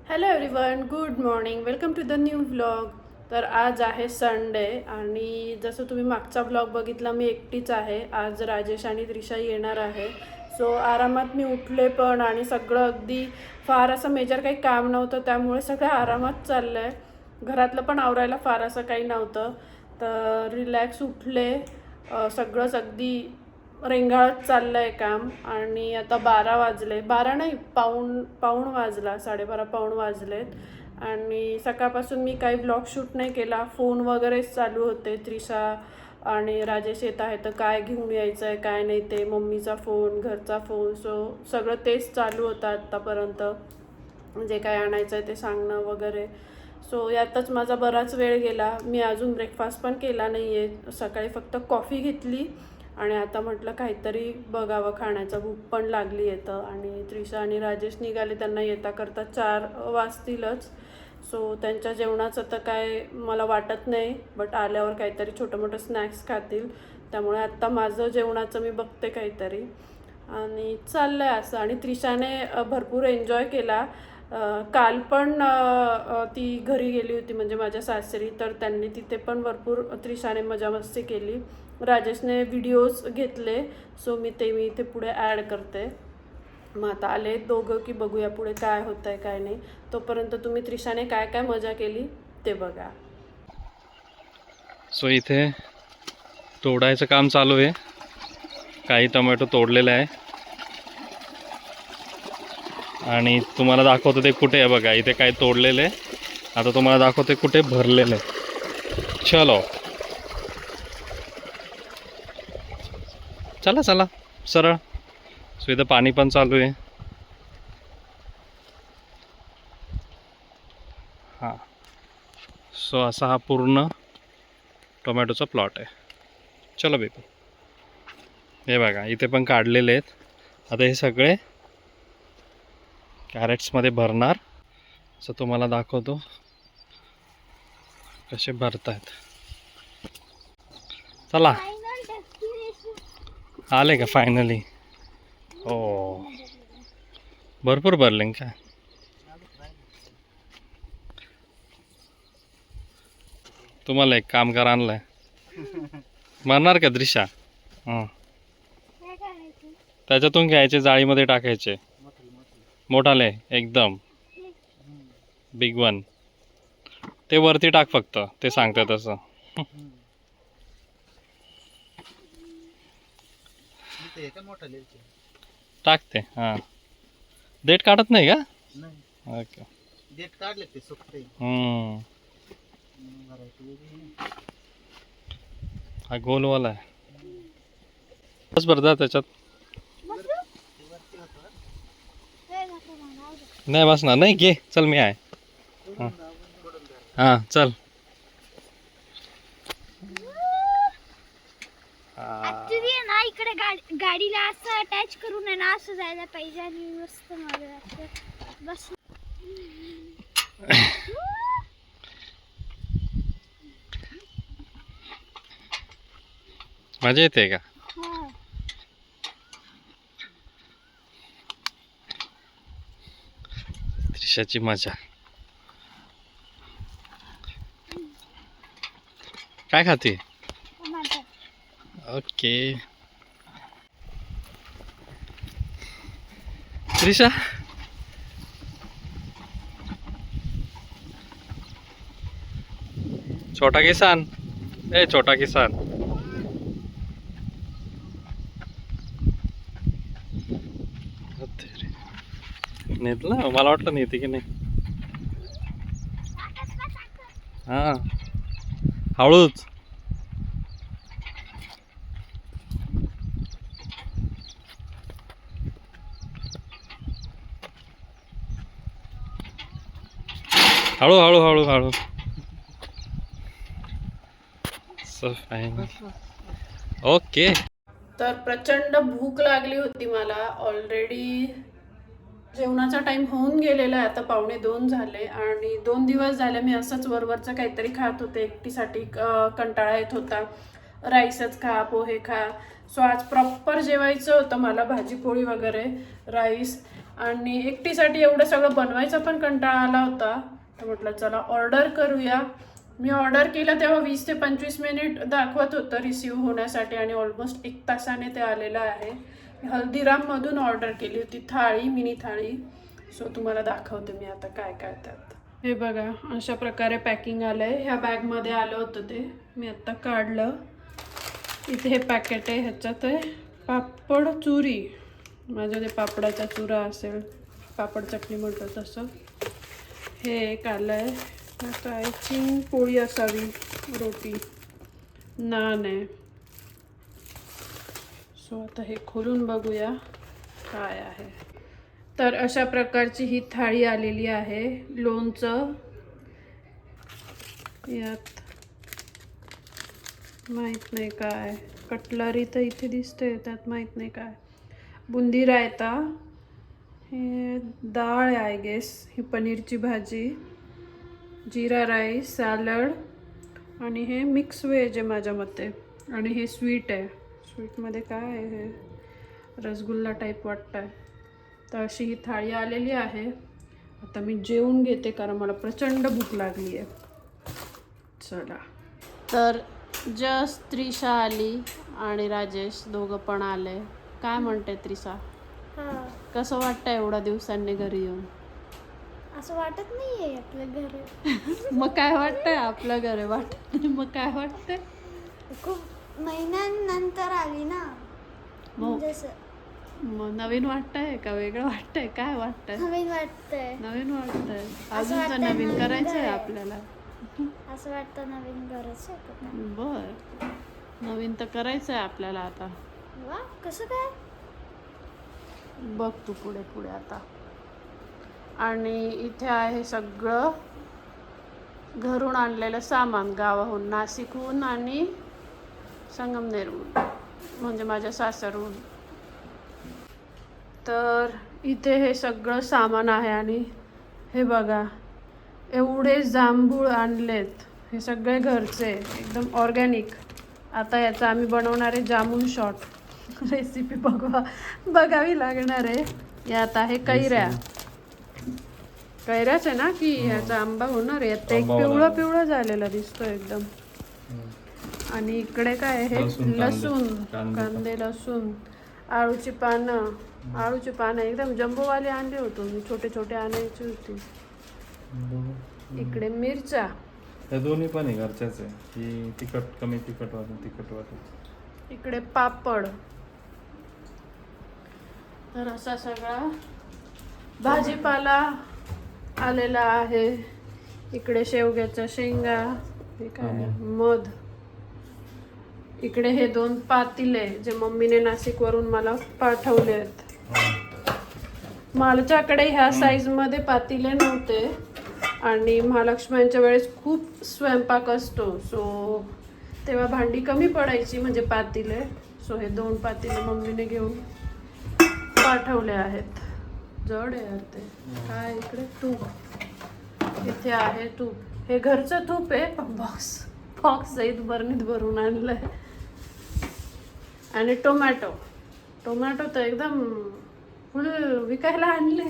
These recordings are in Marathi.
Hello everyone, good morning, welcome to the new vlog. तर आज आहे संडे आणि जसं तुम्ही मागचा व्लॉग बघितला मी एकटीच आहे. आज राजेश आणि त्रिशा येणार आहे. सो आरामात मी उठले पण आणि सगळं अगदी फार असं मेजर काही काम नव्हतं, त्यामुळे सगळं आरामात चाललं आहे. घरातलं पण आवरायला फार असं काही नव्हतं, तर रिलॅक्स उठले. सगळंच अगदी रेंगाळत चाललं आहे काम. आणि आता 12 वाजले, 12 नाही, पाऊण वाजला, 12:30 पाऊण वाजलेत. आणि सकाळपासून मी काही ब्लॉग शूट नाही केला, फोन वगैरेच चालू होते. त्रिशा आणि राजेश येत आहे तर काय घेऊन यायचं आहे काय नाही, ते मम्मीचा फोन, घरचा फोन, सो सगळं तेच चालू होतं आत्तापर्यंत. जे काय आणायचं आहे ते सांगणं वगैरे. सो यातच माझा बराच वेळ गेला. मी अजून ब्रेकफास्ट पण केला नाही आहे. सकाळी फक्त कॉफी घेतली आणि आता म्हटलं काहीतरी बघावं, खाण्याचा भूक पण लागली येतं. आणि त्रिशा आणि राजेश निघाले, त्यांना येता करता 4 वाजतीलच. सो त्यांच्या जेवणाचं तर काय मला वाटत नाही, बट आल्यावर काहीतरी छोटं मोठं स्नॅक्स खातील. त्यामुळे आत्ता माझं जेवणाचं मी बघते काहीतरी आणि चाललं आहे असं. आणि त्रिशाने भरपूर एन्जॉय केला. काल पण ती घरी गेली होती, म्हणजे माझ्या सासरी, तर त्यांनी तिथे पण भरपूर त्रिशाने मजा मस्ती केली. राजेशने व्हिडिओज घेतले, सो मी इथे पुढे ॲड करते. मग आता आले दोघं की बघूया पुढे काय होतं आहे काय नाही. तोपर्यंत तुम्ही त्रिशाने काय काय मजा केली ते बघा. सो इथे तोडायचं काम चालू आहे. काही टोमॅटो तोडलेले आहे आणि तुम्हाला दाखवतो ते कुठे आहे बघा. इथे काय तोडलेले आहे, आता तुम्हाला दाखवते कुठे भरलेले आहे. चलो चला चला सरळ. सो इथं पाणी पण चालू आहे. हां, सो असा हा पूर्ण टोमॅटोचा प्लॉट आहे. चलो बेबी, हे बघा इथे पण काढलेले आहेत. आता हे सगळे कॅरेट्समध्ये भरणार. असं तुम्हाला दाखवतो कसे भरत आहेत. चला, आले का फायनली? हो, भरपूर भरले का? तुम्हाला एक कामगार आणलाय, मारणार का दृश्या? हां, त्याच्यातून घ्यायचे, जाळीमध्ये टाकायचे. मोठाले एकदम बिग वन. ते वरती टाक फक्त, ते सांगते तसं. टाकते. हां, देठ काढत नाही का? ओके. देठ काढले ते सुकते. हा गोलवाला आहे. बस भरता त्याच्यात. नाही बसणार नाही, घे चल, मी आहे. हां चल. ऍक्च्युली ना इकडे गाडीला असं अटॅच करून आहे ना, असं जायला पाहिजे आणि मस्त मजा असं बस. मजा येते का? त्रिशाची मजा. काय खाते? ओके त्रिशा, छोटा किसान, ए छोटा किसान. नेतला, मला वाटलं नेते की नाही. हां, हळूच. हळू हळू हळू हळू. So fine. ओके. तर प्रचंड भूक लागली होती मला. ऑलरेडी जेवणाचा टाईम होऊन गेलेला आहे, आता 1:45 झाले. आणि 2 दिवस झाले मी असंच वरवरचं काहीतरी खात होते. एकटीसाठी कंटाळा येत होता. राईसच खा, पोहे खा. सो आज प्रॉपर जेवायचं होतं मला, भाजी पोळी वगैरे, राईस. आणि एकटीसाठी एवढं सगळं बनवायचा पण कंटाळा आला होता. तर म्हटलं चला ऑर्डर करूया. मी ऑर्डर केलं तेव्हा 20 ते 25 मिनिट दाखवत होतं रिसीव्ह होण्यासाठी आणि ऑलमोस्ट 1 तासाने ते आलेलं आहे. मी हल्दीराममधून ऑर्डर केली होती थाळी, मिनी थाळी. सो तुम्हाला दाखवते मी आता काय काय त्यात. हे बघा अशा प्रकारे पॅकिंग आलं आहे. ह्या बॅगमध्ये आलं होतं ते मी आत्ता काढलं. इथे हे पॅकेट आहे, ह्याच्यात आहे पापड चुरी. माझ्या ते पापडाचा चुरा असेल, पापड चटणी म्हणतो तसं. हे एक आलं आहे, आता आय थिंक पोळी असावी, रोटी, नान आहे. सो आता हे खोलून बघूया काय आहे. तर अशा प्रकारची ही थाळी आलेली आहे. लोणचं यात माहीत नाही काय, कटलरी तर इथे दिसते, त्यात माहीत नाही काय. बुंदी रायता, हे डाळ आहे आय गेस, ही पनीरची भाजी, जिरा राईस, सॅलड आणि हे मिक्स व्हेज आहे माझ्या मते. आणि हे स्वीट आहे. स्वीटमध्ये काय आहे, हे रसगुल्ला टाईप वाटतं आहे. तर अशी ही थाळी आलेली आहे. आता मी जेवून घेते कारण मला प्रचंड भूक लागली आहे. चला. तर जस्ट त्रिशा आली आणि राजेश दोघं पण आले. काय म्हणते त्रिशा, कसं वाटतं एवढ्या दिवसांनी घरी येऊन? असं वाटत नाहीये आपलं घर. मग काय वाटतंय? आपलं घर वाटत नाही मग काय वाटतंय? खूप महिन्यानंतर आली ना, म्हणजे मग नवीन वाटतंय का वेगळं वाटतंय? काय वाटतंय? नवीन वाटतंय. नवीन वाटतंय. असं अजून तर वाटतंय नवीन नवीन करायचंय घर आहे. आपल्याला. असं वाटतं नवीन घरच आहे. बर, नवीन तर करायचंय आपल्याला आता. वा, कसं काय? बघ तू पुढे पुढे आता. आणि इथे आहे सगळं घरून आणलेलं सामान, गावाहून, नाशिकहून आणि संगमनेरहून, म्हणजे माझ्या सासरहून. तर इथे हे सगळं सामान आहे. आणि हे बघा एवढे जांभूळ आणलेत, हे सगळे घरचे, एकदम ऑर्गॅनिक. आता याचा आम्ही बनवणार आहे जामून शॉट. रेसिपी बघावी लागणार आहे. यात आहे कैऱ्या. कैऱ्याच आहे ना की ह्याचा आंबा होणार आहे. यात एक पिवळं पिवळं झालेला दिसतो एकदम. आणि इकडे काय आहे, लसूण, कांदे, लसूण, आळूची पानं. आळूची पानं एकदम जम्बोवाले आणले होतो मी, छोटे छोटे आणायची होती. इकडे मिरच्या, त्या दोन्ही पण आहे घरच्याच आहे, की तिखट कमी तिखट वाटत तिखट वाटत. इकडे पापड. तर असा सगळा भाजीपाला आलेला आहे. इकडे शेवग्याच्या शेंगा, हे काय मध. इकडे हे 2 पातिले जे मम्मीने नाशिकवरून मला पाठवले आहेत. माझ्याकडे ह्या साईजमध्ये पातिले नव्हते आणि महालक्ष्म्यांच्या वेळेस खूप स्वयंपाक असतो, सो तेव्हा भांडी कमी पडायची, म्हणजे पातिले. सो हे 2 पातिले मम्मीने घेऊन पाठवले आहेत. जड आहे यार ते. काय इकडे तूप, इथे आहे तूप. हे घरचं तूप आहे, पण बॉक्स सहित बरणीत भरून आणलंय. आणि टोमॅटो तर एकदम फुल विकायला आणले.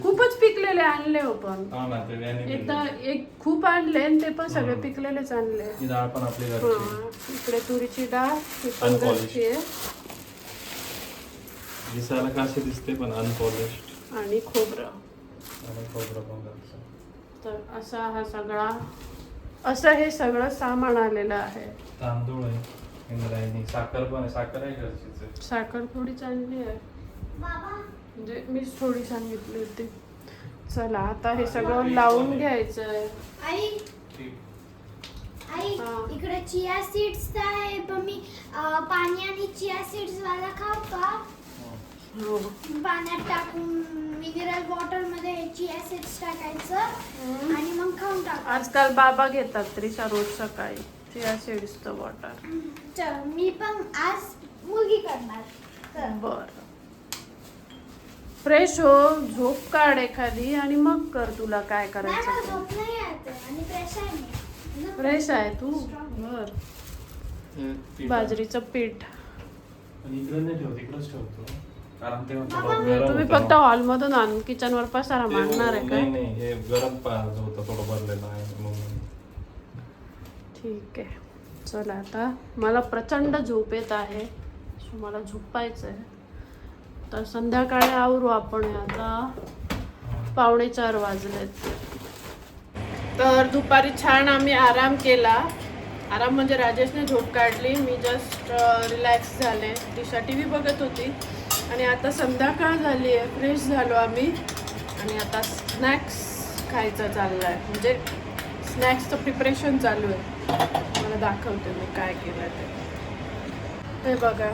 खूपच पिकलेले आणले हो, पण एकदा एक खूप आणले आणि ते पण सगळे पिकलेलेच आणले. इकडे तुरीची डाळ, ही पण घरची आहे. दिसायला कशी दिसते पण अनपॉलिश्ड. आणि खोबरं. पण तर असा हा सगळा, असं हे सगळं सामान आलेलं आहे. तांदूळ आहे, इंद्रायणी, साखर पण आहे. साखर आहे घरचीच आहे. साखर थोडी चांगली आहे, म्हणजे मीच थोडी सांगितली होती. चला आता हे सगळं लावून घ्यायचं आहे. आई, इकडे चिया सीड्स आहे, पण मी पाणी आणि चिया सीड्स वाला खाऊ का? हो. पाण्यात टाकून मिनरल वॉटर मध्ये चिया सीड्स टाकायचं आणि मग खाऊन टाक. आजकाल बाबा घेतात त्रिशा रोज सकाळी चिया सीड्सचं वॉटर. चल मी पण आज मुलगी करणार. बर, फ्रेश हो, झोप काढ एखादी आणि मग कर तुला काय करायचं ते. झोप नाही येत आणि फ्रेश आहे मी. फ्रेश आहे तू. बर, बाजरीचं पीठ. इकडे नाही ठेवत, इकडेच ठेवतो. कारण ते थोडं गरम तुम्ही होतं फक्त ना. हॉलमधून आणून किचनवर पसारा ते मांडणार आहे नाही का? नाही हे गरम पाण्याचं होतं थोडं भरलेलं आहे म्हणून. ठीक आहे, चला आता मला प्रचंड झोप येत आहे, सो मला झोपायचं आहे. तर संध्याकाळी आवरू आपण. आता 3:45 वाजलेत. तर दुपारी छान आम्ही आराम केला. आराम म्हणजे राजेशने झोप काढली, मी जस्ट रिलॅक्स झाले. दिशा टी व्ही बघत होती. आणि आता संध्याकाळ झाली आहे, फ्रेश झालो आम्ही. आणि आता स्नॅक्स खायचं चाललं आहे, म्हणजे स्नॅक्सचं प्रिपरेशन चालू आहे. मला दाखवते मी काय केलं ते. हे बघा,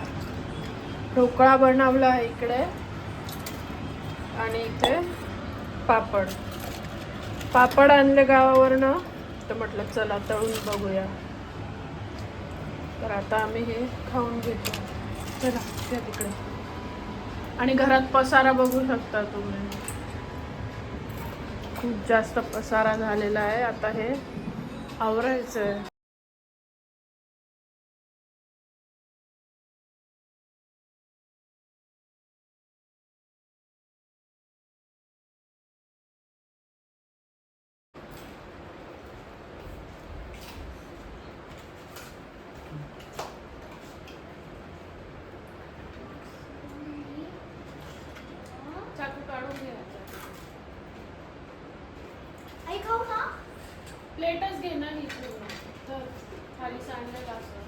ढोकळा बनवला आहे इकडे आणि इथे पापड आणले गावावरनं. तर म्हटलं चला तळून बघूया. तर आता आम्ही हे खाऊन घेतो. चला त्या तिकडे. आणि घरात पसारा बघू शकता तुम्ही, खूप जास्त पसारा झालेला आहे. आता हे आवरायचं आहे. चाकू काढून घ्यायचा. आई खाऊ ना. प्लेटच घे ना ही पूर्ण. तर खाली सांडलेलं असं.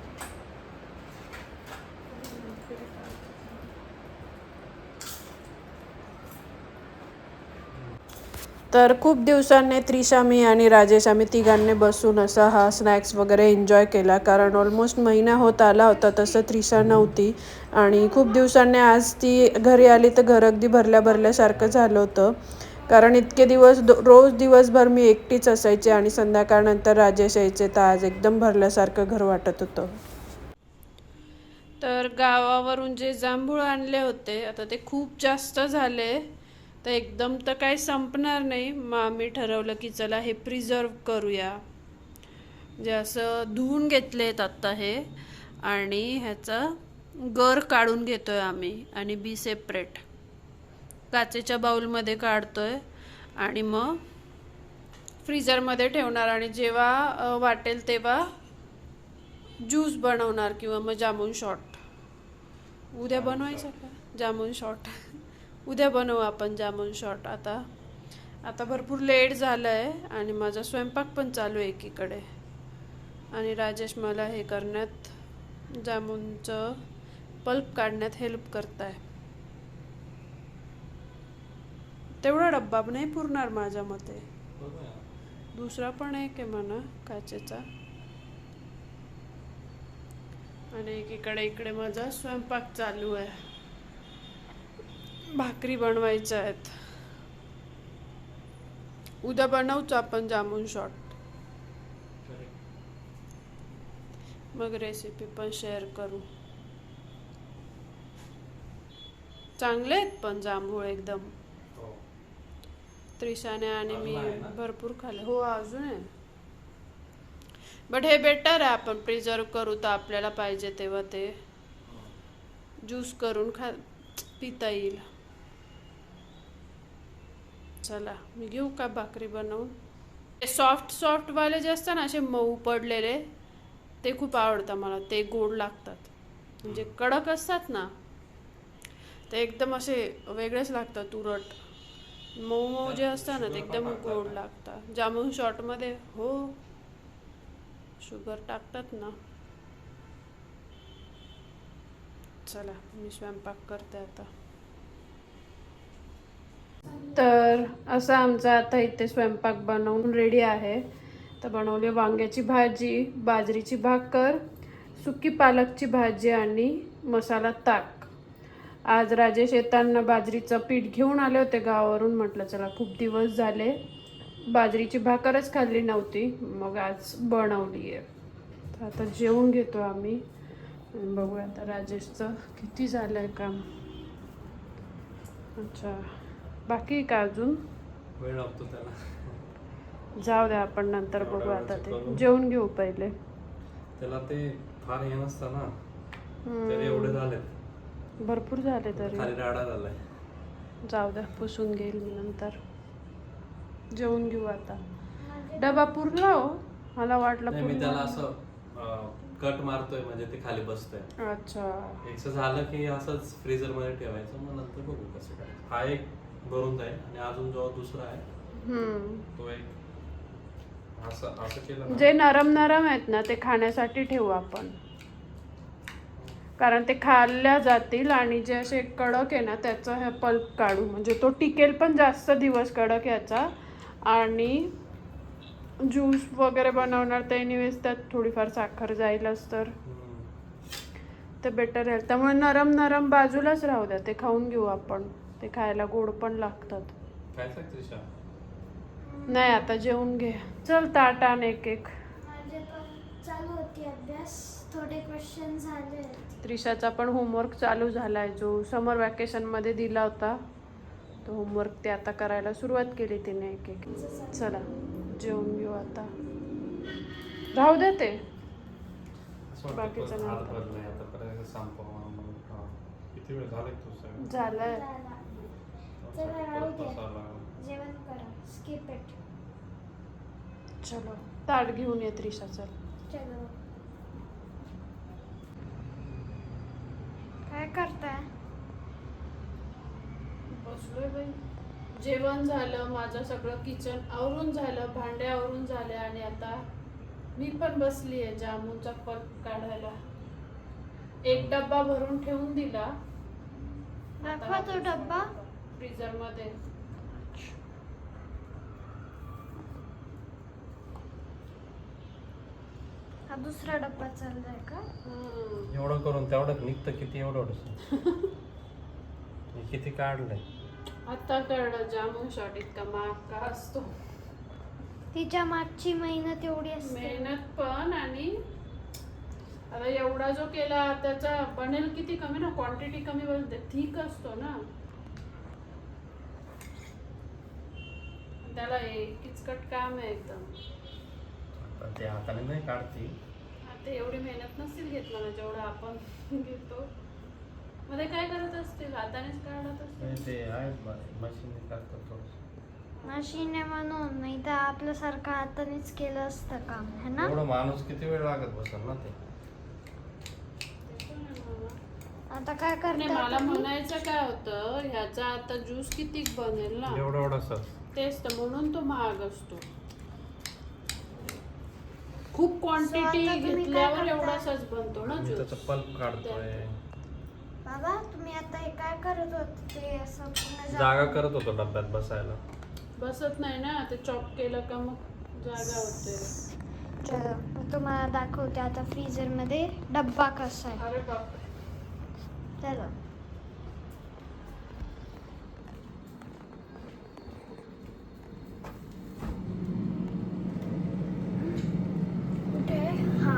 तर खूप दिवसांनी त्रिशा, मी आणि राजेश आम्ही तिघांनी बसून असा हा स्नॅक्स वगैरे एन्जॉय केला. कारण ऑलमोस्ट महिना होत आला होता तसं त्रिशा नव्हती. आणि खूप दिवसांनी आज ती घरी आली तर घर अगदी भरल्यासारखं झालं होतं. कारण इतके दिवस रोज दिवसभर मी एकटीच असायचे आणि संध्याकाळनंतर राजेश यायचे, तर आज एकदम भरल्यासारखं घर वाटत होतं. तर गावावरून जे जांभूळ आणले होते, आता ते खूप जास्त झाले. तर एकदम तर काही संपणार नाही. मग आम्ही ठरवलं की चला हे प्रिझर्व करूया. म्हणजे असं धुवून घेतलेत आत्ता हे. आणि ह्याचा गर काढून घेतोय आम्ही आणि बी सेपरेट काचेच्या बाउलमध्ये काढतोय. आणि मग फ्रीजरमध्ये ठेवणार. आणि जेव्हा वाटेल तेव्हा ज्यूस बनवणार किंवा मग जामून शॉट. उद्या बनवायचं का जामून शॉट? उद्या बनवू आपण जामून शॉट. आता भरपूर लेट झालं आहे आणि माझा स्वयंपाक पण चालू आहे एकीकडे. आणि राजेश मला हे करण्यात, जामूनचं पल्प काढण्यात हेल्प करताय. तेवढा डब्बा नाही पुरणार माझ्या मते. दुसरा पण एक आहे म्हणा काचेचा. आणि इकडे माझा स्वयंपाक चालू आहे. भाकरी बनवायच्या आहेत. उद्या बनवूच आपण जामून शॉट. मग रेसिपी पण शेअर करू. चांगले आहेत पण जांभूळ एकदम. त्रिशाने आणि मी भरपूर खाल्ले. हो अजून आहे. बट हे बेटर आहे, आपण प्रिझर्व करू तर आपल्याला पाहिजे तेव्हा ते ज्यूस करून पिता येईल. चला मी घेऊ का भाकरी बनवून. सॉफ्ट वाले जे असतात ना असे मऊ पडलेले, ते खूप आवडतात मला. ते गोड लागतात. म्हणजे कडक असतात ना ते एकदम असे वेगळेच लागतात. तुरट मऊ जे असतात ना ते एकदम गोड लागतात. जामून शॉटमध्ये हो शुगर टाकतात ना. चला मी स्वयंपाक करते आता. तर असा आमचा आता इथे स्वयंपाक बनवून रेडी आहे. तर बनवली वांग्याची भाजी, बाजरीची भाकर, सुकी पालकची भाजी आणि मसाला ताक. आज राजेश येताना बाजरीचं पीठ घेऊन आले होते गावावरून. म्हटलं चला खूप दिवस झाले बाजरीची भाकरच खाल्ली नव्हती, मग आज बनवली आहे. तर आता जेवून घेतो आम्ही. बघूया आता राजेशचं किती झालं आहे काम. अच्छा बाकी का अजून वेळ लागतो त्याला. जाऊ द्या आपण नंतर बघू. आता ते जेवून घेऊ पहिले. त्याला ते फार हे नसतं ना, तरी एवढे झालेत. भरपूर झाले तरी. खाली राडा झालाय. जाऊ द्या, पुसून घेईल मी नंतर. जेवून घेऊ आता. डबा पुरला हो, मला वाटलं नाही, मी पूर्ण. त्याला असं कट मारतोय म्हणजे ते खाली बसतंय. अच्छा. एकचं झालं की असंच फ्रीजर मध्ये ठेवायचं, मग नंतर बघू कसं करायचं. हा एक भरून जाईल आणि अजून जो दुसरा आहे तो एक असं असं केलं ना. जे नरम नरम आहेत ना ते खाण्यासाठी ठेवू आपण, कारण ते खाल्ल्या जातील. आणि जे असे कडक आहे ना त्याचा हे पल्प काढू, म्हणजे तो टिकेल पण जास्त दिवस कडक याचा. आणि ज्यूस वगैरे बनवणार ते एनिवेज त्यात थोडीफार साखर जाईलच, तर ते बेटर आहे. त्यामुळे नरम नरम बाजूलाच राहू द्या, ते खाऊन घेऊ आपण. ते खायला गोड पण लागतात. काय सांगते? नाही, आता जेवून घे. चल ताट आण एक एक. माझे पण चालू होती अभ्यास, थोडे क्वेश्चन झाले. त्रिशाचा पण होमवर्क चालू झालाय, जो समर वॅकेशन मध्ये दिला होता तो होमवर्क. ते आता करायला सुरुवात केली तिने एक एक. चला जेवून घेऊ आता. राहू दे ते बाकीचं नाही. किती वेळ झाले तुझं? झालंय. चला राहू दे, जेवण करा, स्किप इट. चलो ताट घेऊन ये त्रिशा. चल. चलो. काय करताय? बसलोय बाई. जेवण झालं, माझं सगळं किचन आवरून झालं, भांडे आवरून झाले. आणि आता मी पण बसली आहे जामूनचा पल्प काढायला. एक डब्बा भरून ठेवून दिला. दाखवा तो डब्बा. फ्रीजर मध्ये. हा दुसरा डब्बा चाललाय का? एवढं करून तेवढं निघतं किती? एवढं किती काढलंय? आता कळलं जामून शॉट इतका महाग का असतो. तिच्या मागची मेहनत एवढी असते. मेहनत पण, आणि आता एवढा जो केला त्याचा बनेल किती कमी ना, क्वांटिटी कमी बनते, ठीक असतो ना. त्याला किचकट काम आहे एकदम. ते हाताने नाही काढती. आता एवढी मेहनत नसतील घेतलं ना जेवढं आपण घेतो. मध्ये काय करत असतील, हातानेच काढत असतील. ते आहेत मशीन काढतात थोडंसं. मशीन आहे म्हणून, नाही तर आपल्यासारखं हातानेच केलं असतं काम, है ना? एवढं माणूस किती वेळ लागत बसेल ना ते. आता काय नाही, करता मला म्हणायचं काय होतं, ह्याचा आता ज्यूस किती बनेल ना. एवढं तेच तर, म्हणून तो महाग असतो. खूप क्वांटिटी आता तुम्ही काय घेतल्यावर करता? एवढासाच बनतो ना मी ज्यूस. त्याचं पल्प काढतोय. बाबा तुम्ही आता हे काय करत होते? ते असं पूर्ण जागा करत होतो डब्यात बसायला. बसत नाही ना ते, चॉप केलं का मग जागा होते. चलो मी तुम्हाला दाखवते आता फ्रीजर मध्ये डब्बा कसा आहे. अरे बापरे. चलो. कुठे? हा,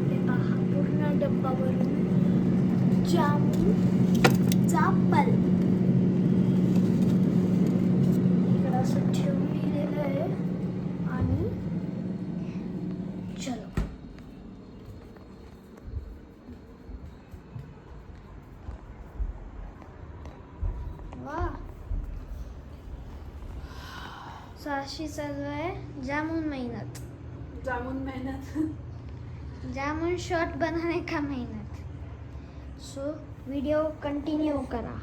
हे पहा, पूर्ण डब्बा भरून जामूनचा पल्प इकडं असं ठेवून दिलेलं आहे. आणि चलो. वा, अशी चालू आहे जामुन मेहनत. जामून मेहनत. जामुन शॉट बनाने का मेहनत. सो व्हिडिओ कंटिन्यू करा.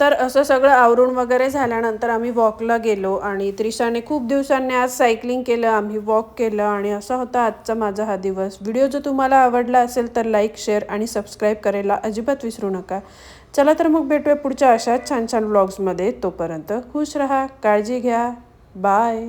तर असं सगळं आवरून वगैरे झाल्यानंतर आम्ही वॉकला गेलो. आणि त्रिशाने खूप दिवसांनी आज सायकलिंग केलं, आम्ही वॉक केलं. आणि असा होता आजचा माझा हा दिवस. व्हिडिओ जर तुम्हाला आवडला असेल तर लाईक, शेअर आणि सबस्क्राईब करायला अजिबात विसरू नका. चला तर मग भेटूया पुढच्या अशाच छान छान व्लॉग्समध्ये. तोपर्यंत खुश राहा, काळजी घ्या, बाय.